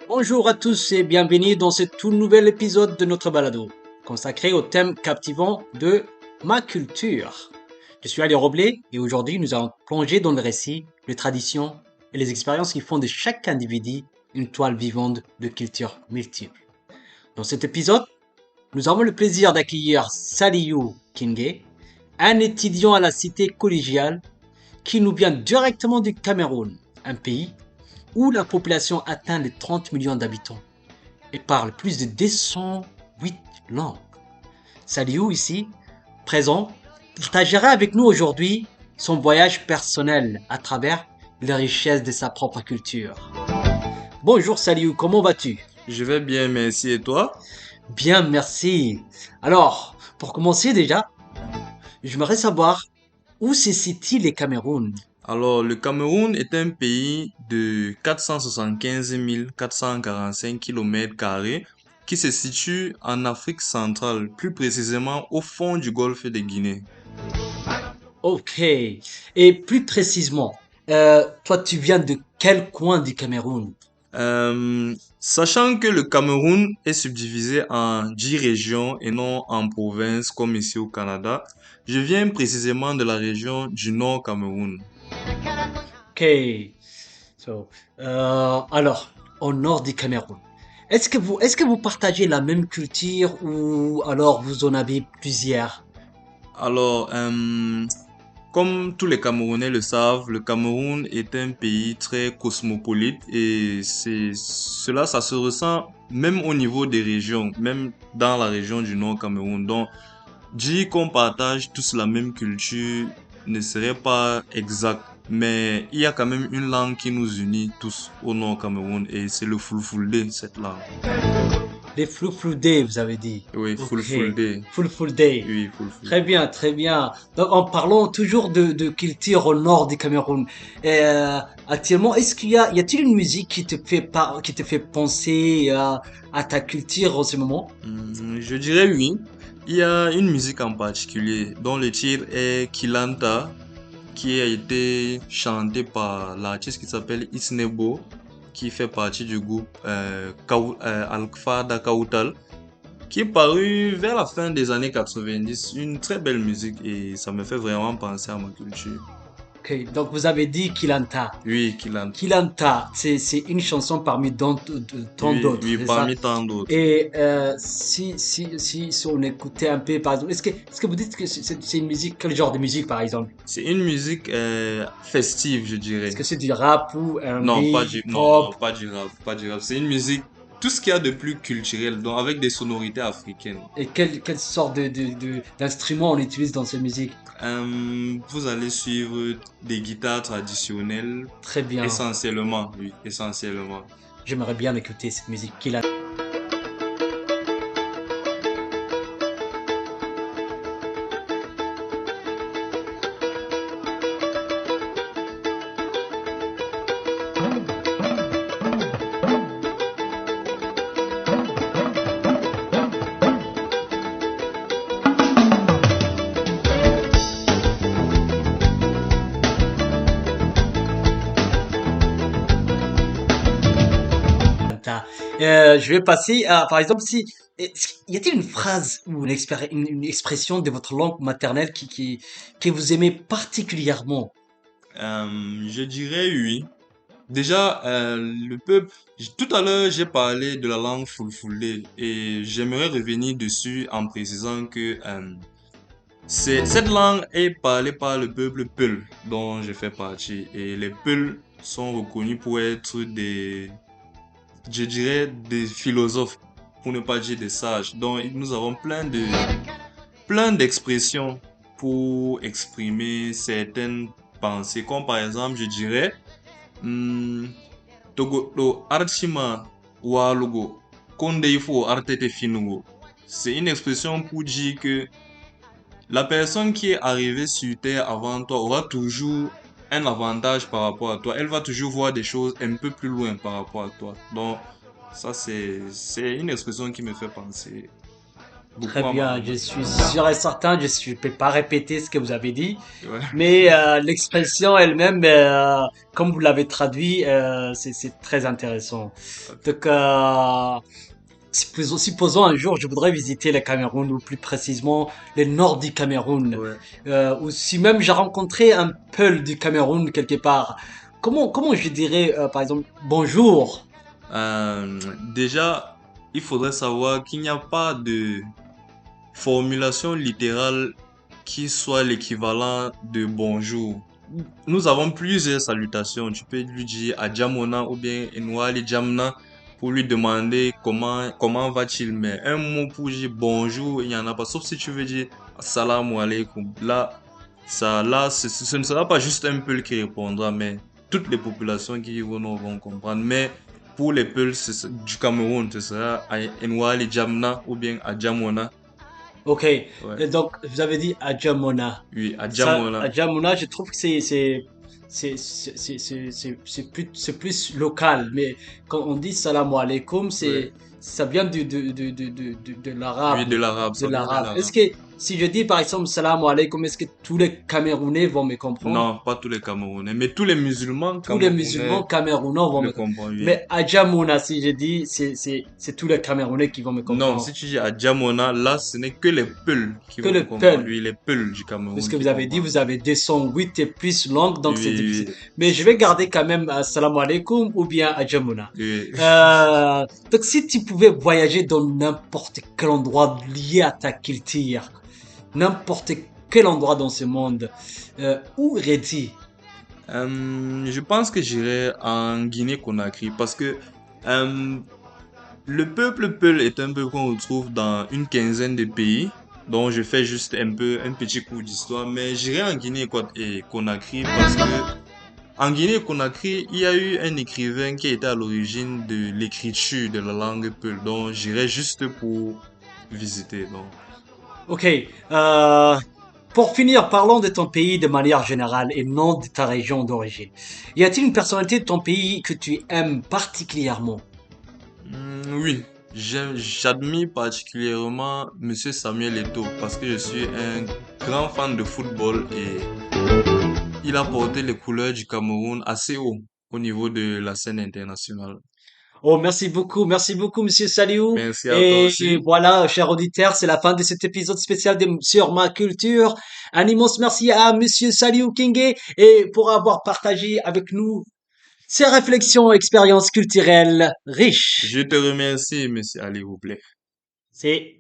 Bonjour à tous et bienvenue dans ce tout nouvel épisode de notre balado, consacré au thème captivant de ma culture. Je suis Ali Roblé et aujourd'hui nous allons plonger dans le récit, les traditions et les expériences qui font de chaque individu une toile vivante de cultures multiples. Dans cet épisode, nous avons le plaisir d'accueillir Saliou Kingé, un étudiant à la cité collégiale qui nous vient directement du Cameroun, un pays où la population atteint les 30 millions d'habitants et parle plus de 208 langues. Saliou, ici, présent, partagera avec nous aujourd'hui son voyage personnel à travers les richesses de sa propre culture. Bonjour Saliou, comment vas-tu? Je vais bien, merci. Et toi? Bien, merci. Alors, pour commencer déjà, j'aimerais savoir où se situe le Cameroun? Alors, le Cameroun est un pays de 475 445 km² qui se situe en Afrique centrale, plus précisément au fond du golfe de Guinée. Ok. Et plus précisément, toi tu viens de quel coin du Cameroun? Sachant que le Cameroun est subdivisé en 10 régions et non en provinces comme ici au Canada, je viens précisément de la région du Nord Cameroun. Ok. So, alors, au nord du Cameroun. Est-ce que vous partagez la même culture ou alors vous en avez plusieurs? Alors, comme tous les Camerounais le savent, le Cameroun est un pays très cosmopolite et ça se ressent même au niveau des régions, même dans la région du Nord Cameroun. Donc, dire qu'on partage tous la même culture ne serait pas exact, mais il y a quand même une langue qui nous unit tous au Nord Cameroun et c'est le Fulfulde, cette langue. Les Fulfulde, vous avez dit. Oui, Ok. Fulfulde. Fulfulde. Oui, Fulfulde. Très bien, très bien. Donc, en parlant toujours de culture au nord du Cameroun, actuellement, y a-t-il une musique qui te fait penser à ta culture en ce moment? Je dirais oui. Il y a une musique en particulier dont le titre est Kilanta, qui a été chanté par l'artiste qui s'appelle Isnebo, qui fait partie du groupe Alpha da Kautal, qui est paru vers la fin des années 90. Une très belle musique et ça me fait vraiment penser à ma culture. Ok, donc vous avez dit Kilanta. Oui, Kilanta. Kilanta, c'est une chanson parmi tant Oui, d'autres, oui, c'est ça? parmi tant d'autres. Et si on écoutait un peu, par exemple, est-ce que vous dites que c'est une musique, quel genre de musique, par exemple? C'est une musique festive, je Est-ce dirais. que c'est du rap ou Non, R&B, non, pop? non, pas du rap, pas du rap. C'est une musique, tout ce qu'il y a de plus culturel, donc avec des sonorités africaines. Et quelle sorte d'instrument on utilise dans cette musique? Vous allez suivre des guitares traditionnelles, Très bien. essentiellement, oui, essentiellement. J'aimerais bien écouter cette musique. Kilanta. Je vais passer à, par exemple, y a-t-il une phrase ou une expression de votre langue maternelle que vous aimez particulièrement? Je dirais oui. Déjà, le peuple, tout à l'heure, j'ai parlé de la langue Fulfulde et j'aimerais revenir dessus en précisant que cette langue est parlée par le peuple Peul, dont je fais partie. Et les Peuls sont reconnus pour être je dirais, des philosophes, pour ne pas dire des sages. Donc, nous avons plein d'expressions pour exprimer certaines pensées. Comme par exemple, je dirais, hmm, Togo do archima walugo, konde ifo artete finugo. C'est une expression pour dire que la personne qui est arrivée sur Terre avant toi aura toujours un avantage par rapport à toi. Elle va toujours voir des choses un peu plus loin par rapport à toi. Donc, ça, c'est une expression qui me fait penser Très beaucoup bien, je suis sûr et certain, je ne peux pas répéter ce que vous avez dit, ouais. mais l'expression elle-même, comme vous l'avez traduit, c'est très intéressant. Donc, supposons un jour, je voudrais visiter le Cameroun, ou plus précisément le nord du Cameroun, Ouais. ou si même j'ai rencontré un Peul du Cameroun quelque part. Comment je dirais, par exemple, bonjour? Déjà, il faudrait savoir qu'il n'y a pas de formulation littérale qui soit l'équivalent de bonjour. Nous avons plusieurs salutations. Tu peux lui dire Adjamona ou bien Enwali Jamna pour lui demander comment va-t-il. Mais un mot pour dire bonjour, il n'y en a pas. Sauf si tu veux dire Assalamu alaikum. Là, ce ne sera pas juste un Peul qui répondra, mais toutes les populations qui vont comprendre. Mais pour les Peuls du Cameroun, ce sera Enwali Jamna ou bien Adjamona. Ok, Ouais. et donc vous avez dit Adjamona. Oui, Ça, Adjamona. Adjamona, je trouve que c'est plus local. Mais quand on dit salam alaikum, Ouais. ça vient de Oui, l'arabe, de l'arabe, de ça vient de l'arabe. Est-ce l'arabe. que si je dis par exemple salam alaikum, est-ce que tous les Camerounais vont me comprendre? Non, pas tous les Camerounais, mais tous les musulmans Tous les camerounais musulmans camerounais vont le me comprendre. comprennent, oui. Mais Adjamona, si je dis, c'est tous les Camerounais qui vont me Non, si comprendre. tu dis Adjamona, là, ce n'est que les Peuls qui Que vont te le comprendre. Peul. Oui, les Peuls du Cameroun Puisque qui vous avez dit, comprennent. vous avez des sons 8 et plus longues, donc c'est difficile. Oui, Mais je vais garder quand même Assalamu alaikum ou bien Adjamuna. oui. Donc si tu pouvais voyager dans n'importe quel endroit lié à ta culture, n'importe quel endroit dans ce monde, où irais-tu? Je pense que j'irai en Guinée-Conakry parce que euh, le peuple Peul est un peuple qu'on retrouve dans une quinzaine de pays. Donc je fais juste un petit cours d'histoire, mais j'irai en Guinée et Conakry parce que en Guinée-Conakry, il y a eu un écrivain qui était à l'origine de l'écriture de la langue Peul. Donc, j'irai juste pour visiter. Donc, Ok, euh, pour finir, parlons de ton pays de manière générale et non de ta région d'origine. Y a-t-il une personnalité de ton pays que tu aimes particulièrement? oui, j'admire particulièrement Monsieur Samuel Eto'o parce que je suis un grand fan de football et il a porté les couleurs du Cameroun assez haut au niveau de la scène internationale. Oh, merci beaucoup, Monsieur Saliou. Merci à toi Et aussi. voilà, chers auditeurs, c'est la fin de cet épisode spécial sur ma culture. Un immense merci à Monsieur Saliou Kingé et pour avoir partagé avec nous ses réflexions, expériences culturelles riches. Je te remercie, Monsieur Ali Roublé. C'est